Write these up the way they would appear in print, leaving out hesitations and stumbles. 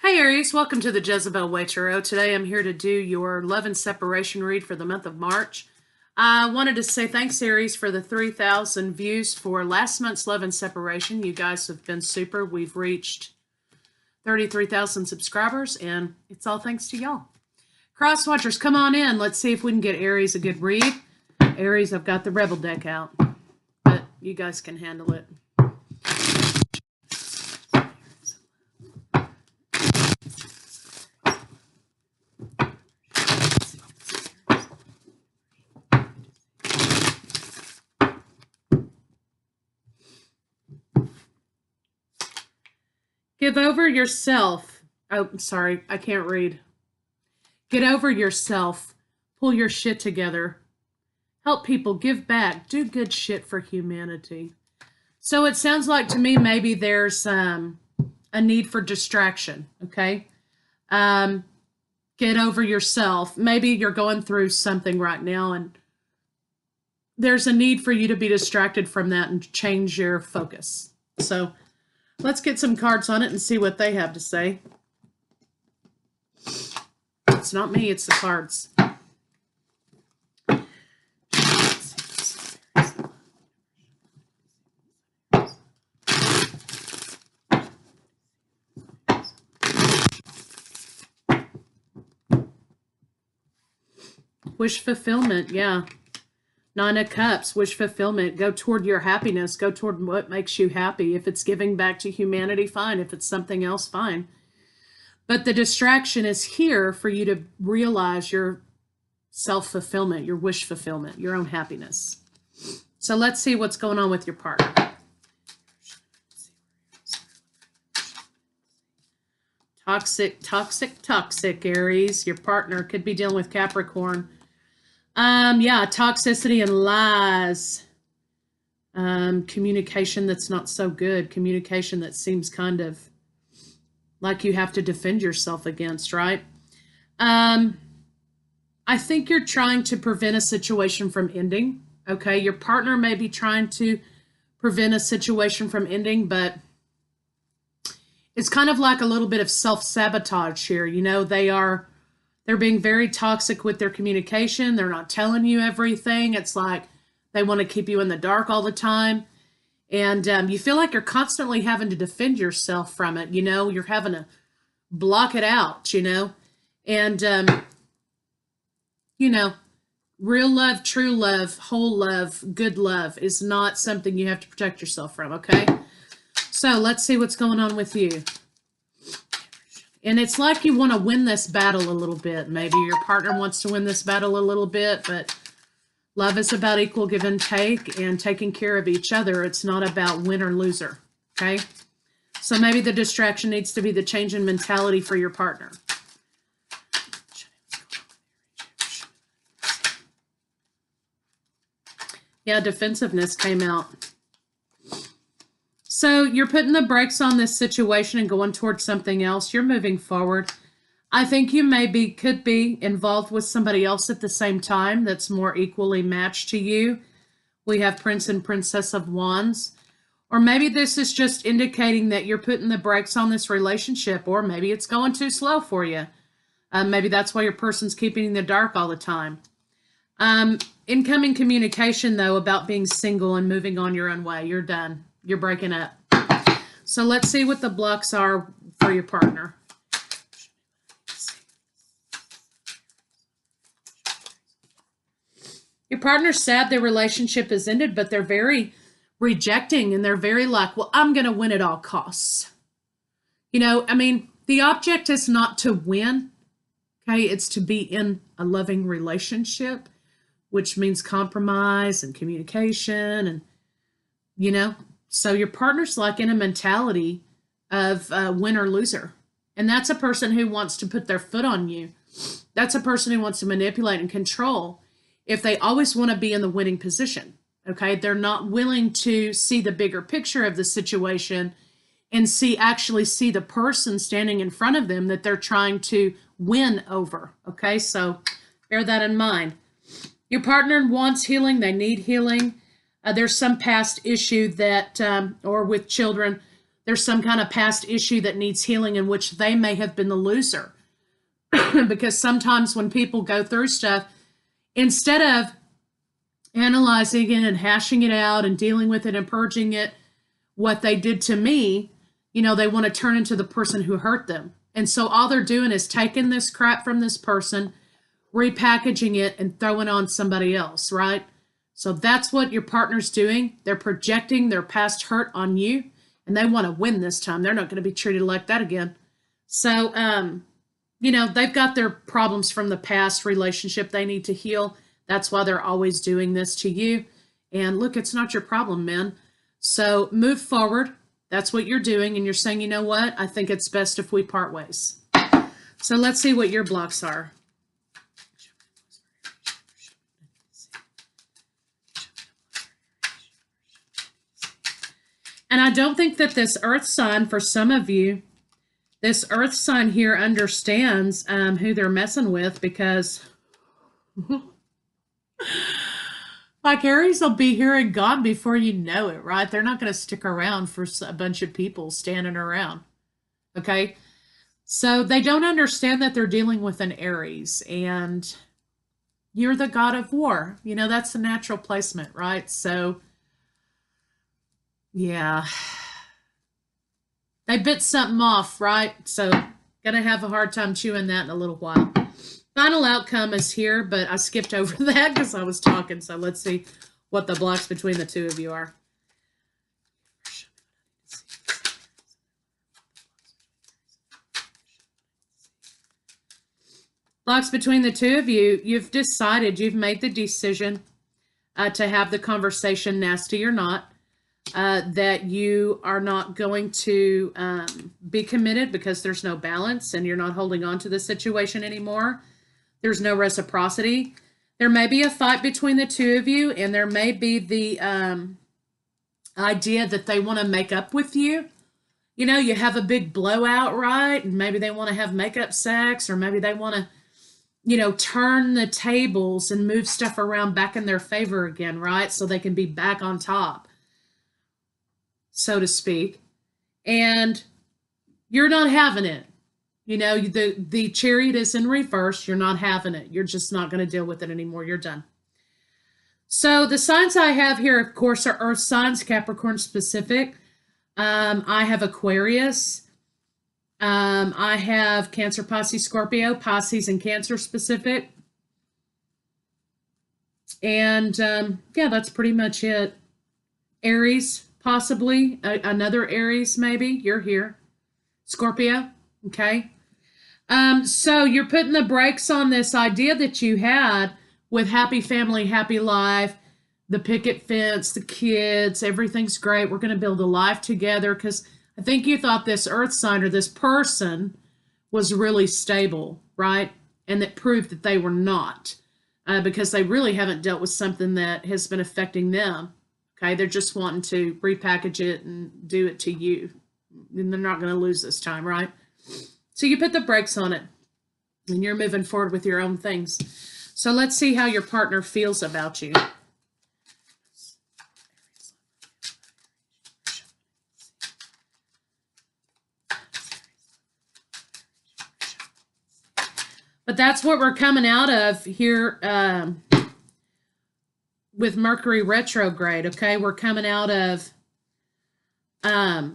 Hey Aries, welcome to the Jezebel Way Tarot. Today I'm here to do your love and separation read for the month of March. I wanted to say thanks, Aries, for the 3,000 views for last month's love and separation. You guys have been super. We've reached 33,000 subscribers, and it's all thanks to y'all. Cross watchers, come on in. Let's see if we can get Aries a good read. Aries, I've got the Rebel deck out, but you guys can handle it. Give over yourself. Oh, sorry, I can't read. Get over yourself. Pull your shit together. Help people, give back, do good shit for humanity. So it sounds like to me maybe there's a need for distraction, okay? Get over yourself. Maybe you're going through something right now and there's a need for you to be distracted from that and change your focus. So let's get some cards on it and see what they have to say. It's not me, it's the cards. Wish fulfillment, yeah. Nine of Cups, wish fulfillment. Go toward your happiness. Go toward what makes you happy. If it's giving back to humanity, fine. If it's something else, fine. But the distraction is here for you to realize your self-fulfillment, your wish fulfillment, your own happiness. So let's see what's going on with your partner. Toxic, Aries. Your partner could be dealing with Capricorn. Yeah, toxicity and lies. Communication that's not so good. Communication that seems kind of like you have to defend yourself against, right? I think you're trying to prevent a situation from ending, okay? Your partner may be trying to prevent a situation from ending, but it's kind of like a little bit of self-sabotage here. You know, they're being very toxic with their communication. They're not telling you everything. It's like they want to keep you in the dark all the time. And you feel like you're constantly having to defend yourself from it. You know, you're having to block it out, you know. And, you know, real love, true love, whole love, good love is not something you have to protect yourself from, okay? So let's see what's going on with you. And it's like you want to win this battle a little bit. Maybe your partner wants to win this battle a little bit, but love is about equal give and take and taking care of each other. It's not about win or loser, okay? So maybe the distraction needs to be the change in mentality for your partner. Yeah, defensiveness came out. So you're putting the brakes on this situation and going towards something else. You're moving forward. I think you could be involved with somebody else at the same time that's more equally matched to you. We have Prince and Princess of Wands. Or maybe this is just indicating that you're putting the brakes on this relationship, or maybe it's going too slow for you. Maybe that's why your person's keeping you in the dark all the time. Incoming communication, though, about being single and moving on your own way. You're done. You're breaking up. So let's see what the blocks are for your partner. Your partner's sad their relationship has ended, but they're very rejecting and they're very like, well, I'm going to win at all costs. You know, I mean, the object is not to win, okay? It's to be in a loving relationship, which means compromise and communication and, you know, so your partner's like in a mentality of win or loser. And that's a person who wants to put their foot on you. That's a person who wants to manipulate and control if they always want to be in the winning position. Okay, they're not willing to see the bigger picture of the situation and actually see the person standing in front of them that they're trying to win over. Okay, so bear that in mind. Your partner wants healing. They need healing. There's some past issue that, or with children, there's some kind of past issue that needs healing in which they may have been the loser. Because sometimes when people go through stuff, instead of analyzing it and hashing it out and dealing with it and purging it, what they did to me, they want to turn into the person who hurt them. And so all they're doing is taking this crap from this person, repackaging it, and throwing on somebody else, right? So that's what your partner's doing. They're projecting their past hurt on you, and they want to win this time. They're not going to be treated like that again. So, they've got their problems from the past relationship they need to heal. That's why they're always doing this to you. And look, it's not your problem, man. So move forward. That's what you're doing. And you're saying, you know what? I think it's best if we part ways. So let's see what your blocks are. And I don't think that this earth sign, for some of you, this earth sign here understands who they're messing with, because like Aries will be here and gone before you know it, right? They're not going to stick around for a bunch of people standing around, okay? So they don't understand that they're dealing with an Aries, and you're the god of war. That's the natural placement, right? So, yeah. They bit something off, right? So, gonna have a hard time chewing that in a little while. Final outcome is here, but I skipped over that because I was talking. So let's see what the blocks between the two of you are. Blocks between the two of you, you've made the decision to have the conversation, nasty or not, that you are not going to be committed because there's no balance and you're not holding on to the situation anymore. There's no reciprocity. There may be a fight between the two of you, and there may be the idea that they want to make up with you. You have a big blowout, right? And maybe they want to have makeup sex, or maybe they want to, turn the tables and move stuff around back in their favor again, right? So they can be back on top, so to speak. And you're not having it. The chariot is in reverse. You're not having it. You're just not going to deal with it anymore. You're done. So the signs I have here, of course, are earth signs, Capricorn specific. I have Aquarius. I have Cancer, Pisces, Scorpio, Pisces and Cancer specific. And yeah, that's pretty much it. Aries, possibly. Another Aries, maybe. You're here. Scorpio. Okay. So you're putting the brakes on this idea that you had with happy family, happy life, the picket fence, the kids, everything's great. We're going to build a life together, because I think you thought this earth sign or this person was really stable, right? And that proved that they were not, because they really haven't dealt with something that has been affecting them. Okay. They're just wanting to repackage it and do it to you. And they're not going to lose this time, right? So you put the brakes on it, and you're moving forward with your own things. So let's see how your partner feels about you. But that's what we're coming out of here with Mercury retrograde, okay? We're coming out of a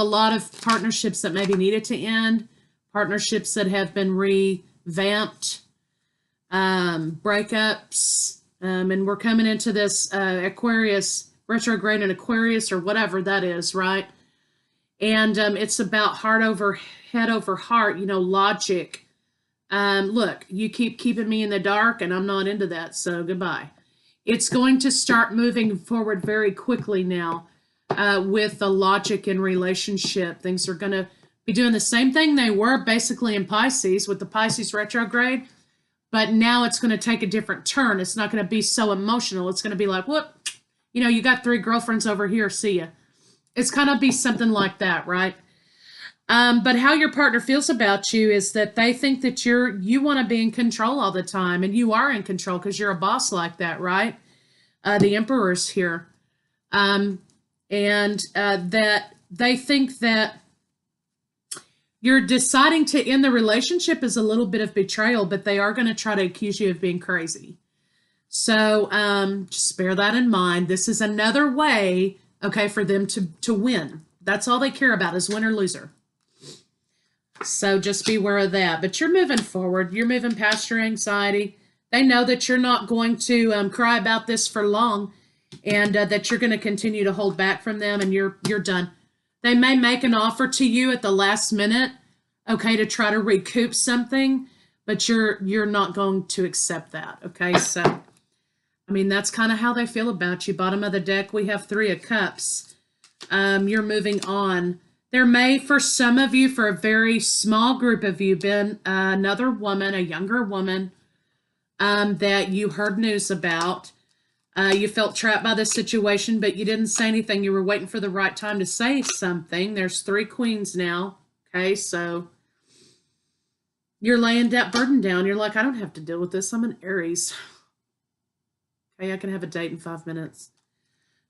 lot of partnerships that maybe needed to end, partnerships that have been revamped, breakups, and we're coming into this Aquarius, retrograde in Aquarius, or whatever that is, right? And it's about head over heart, logic. Look, you keep keeping me in the dark, and I'm not into that, so goodbye. It's going to start moving forward very quickly now. With the logic in relationship, things are going to be doing the same thing they were basically in Pisces with the Pisces retrograde, but now it's going to take a different turn. It's not going to be so emotional. It's going to be like, whoop, you got 3 girlfriends over here, see ya. It's going to be something like that, right? But how your partner feels about you is that they think that you want to be in control all the time, and you are in control because you're a boss like that, right? The Emperor's here. and that they think that you're deciding to end the relationship is a little bit of betrayal, but they are going to try to accuse you of being crazy. So just bear that in mind. This is another way, okay, for them to win. That's all they care about is win or loser. So just be aware of that. But you're moving forward. You're moving past your anxiety. They know that you're not going to cry about this for long, and that you're going to continue to hold back from them, and you're done. They may make an offer to you at the last minute, okay, to try to recoup something, but you're not going to accept that, okay? So, I mean, that's kind of how they feel about you. Bottom of the deck, we have 3 of Cups. You're moving on. There may, for some of you, for a very small group of you, been another woman, a younger woman, that you heard news about. You felt trapped by this situation, but you didn't say anything. You were waiting for the right time to say something. There's 3 queens now. Okay, so you're laying that burden down. You're like, I don't have to deal with this. I'm an Aries. Okay, I can have a date in 5 minutes.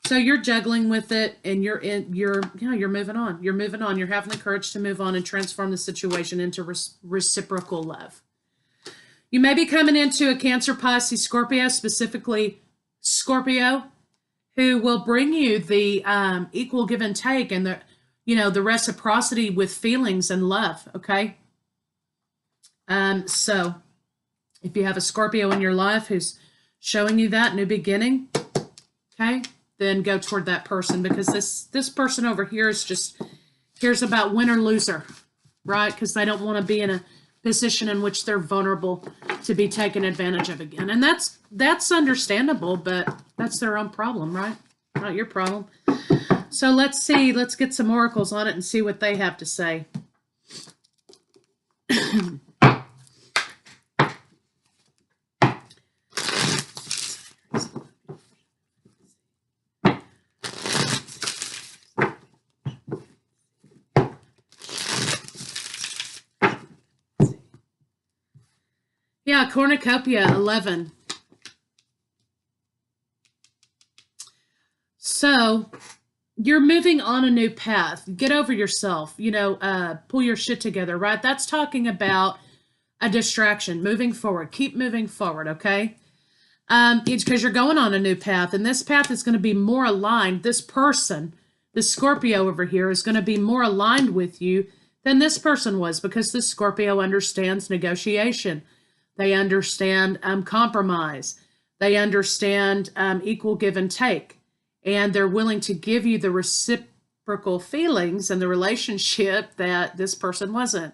So you're juggling with it, and you're moving on. You're moving on. You're having the courage to move on and transform the situation into reciprocal love. You may be coming into a Cancer, Pisces, Scorpio, specifically Scorpio, who will bring you the equal give and take and the reciprocity with feelings and love. Okay. So if you have a Scorpio in your life who's showing you that new beginning, okay, then go toward that person, because this person over here is just cares about win or loser, right? Because they don't want to be in a position in which they're vulnerable to be taken advantage of again. And that's understandable, but that's their own problem, right? Not your problem. So let's see. Let's get some oracles on it and see what they have to say. Yeah, cornucopia, 11. So you're moving on a new path. Get over yourself, pull your shit together, right? That's talking about a distraction, moving forward. Keep moving forward, okay? It's because you're going on a new path, and this path is going to be more aligned. This person, this Scorpio over here, is going to be more aligned with you than this person was, because this Scorpio understands negotiation. They understand compromise. They understand equal give and take. And they're willing to give you the reciprocal feelings and the relationship that this person wasn't.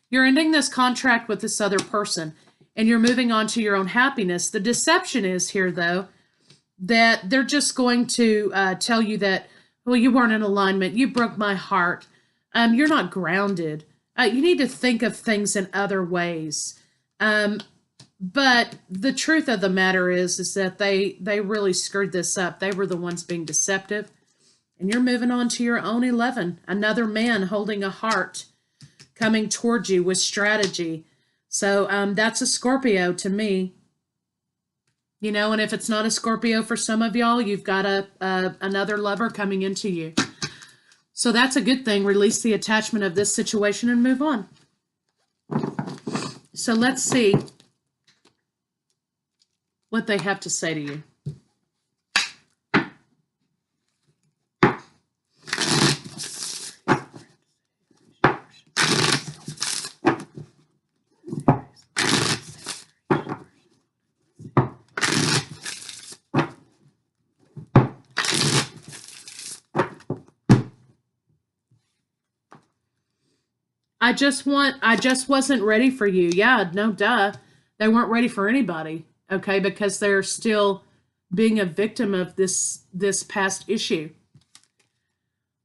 You're ending this contract with this other person, and you're moving on to your own happiness. The deception is here, though, that they're just going to tell you that, well, you weren't in alignment. You broke my heart. You're not grounded. You need to think of things in other ways. But the truth of the matter is that they really screwed this up. They were the ones being deceptive. And you're moving on to your own 11. Another man holding a heart coming towards you with strategy. So that's a Scorpio to me. And if it's not a Scorpio for some of y'all, you've got another lover coming into you. So that's a good thing. Release the attachment of this situation and move on. So let's see what they have to say to you. I just wasn't ready for you. Yeah, no duh. They weren't ready for anybody, okay, because they're still being a victim of this past issue.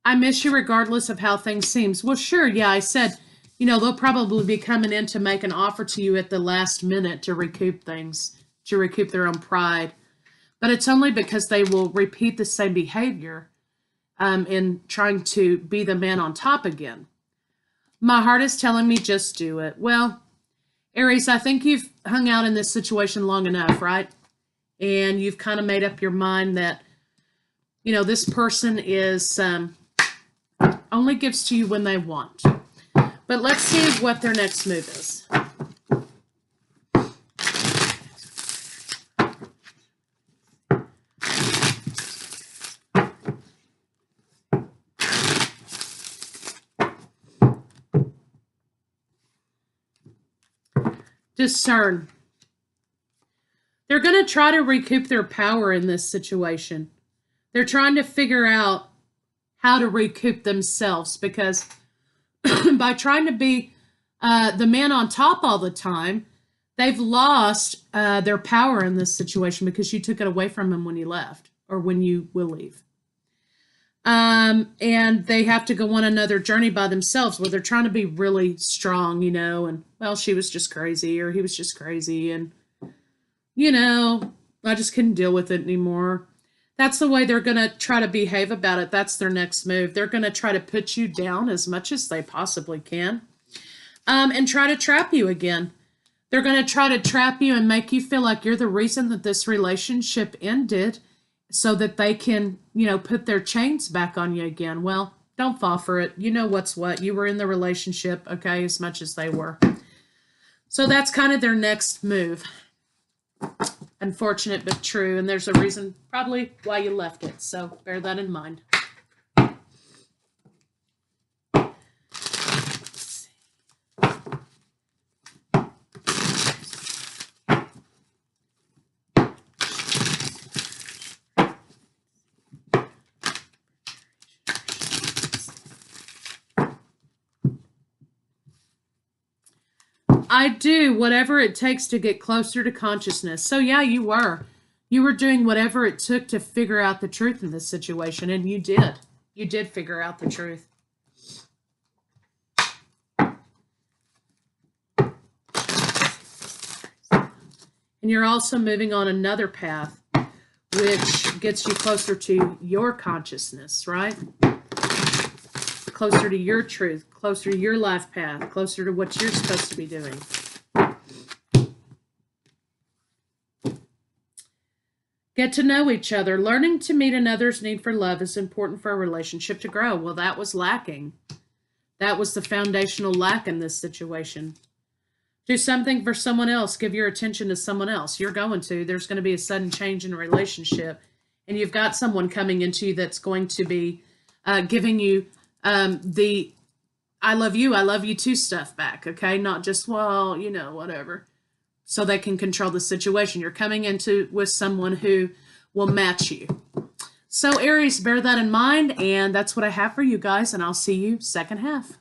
I miss you regardless of how things seems. Well, sure, yeah, I said, they'll probably be coming in to make an offer to you at the last minute to recoup things, to recoup their own pride. But it's only because they will repeat the same behavior in trying to be the man on top again. My heart is telling me just do it. Well, Aries, I think you've hung out in this situation long enough, right? And you've kind of made up your mind that, You know, this person is only gives to you when they want. But let's see what their next move is. Discern. They're going to try to recoup their power in this situation. They're trying to figure out how to recoup themselves, because by trying to be the man on top all the time, they've lost their power in this situation because you took it away from them when you left, or when you will leave. And they have to go on another journey by themselves where they're trying to be really strong, you know, and, well, she was just crazy, or he was just crazy, and, you know, I just couldn't deal with it anymore. That's the way they're going to try to behave about it. That's their next move. They're going to try to put you down as much as they possibly can, and try to trap you again. They're going to try to trap you and make you feel like you're the reason that this relationship ended, so that they can, you know, put their chains back on you again. Well, don't fall for it. You know what's what. You were in the relationship, okay, as much as they were. So that's kind of their next move. Unfortunate but true, and there's a reason probably why you left it, so bear that in mind. I do whatever it takes to get closer to consciousness. So yeah, you were. You were doing whatever it took to figure out the truth in this situation, and you did. You did figure out the truth. And you're also moving on another path, which gets you closer to your consciousness, right? Closer to your truth, closer to your life path, closer to what you're supposed to be doing. Get to know each other. Learning to meet another's need for love is important for a relationship to grow. Well, that was lacking. That was the foundational lack in this situation. Do something for someone else. Give your attention to someone else. You're going to. There's going to be a sudden change in a relationship. And you've got someone coming into you that's going to be giving you the I love you too stuff back, okay? Not just, well, you know, whatever. So they can control the situation. You're coming into with someone who will match you. So Aries, bear that in mind, and that's what I have for you guys, and I'll see you second half.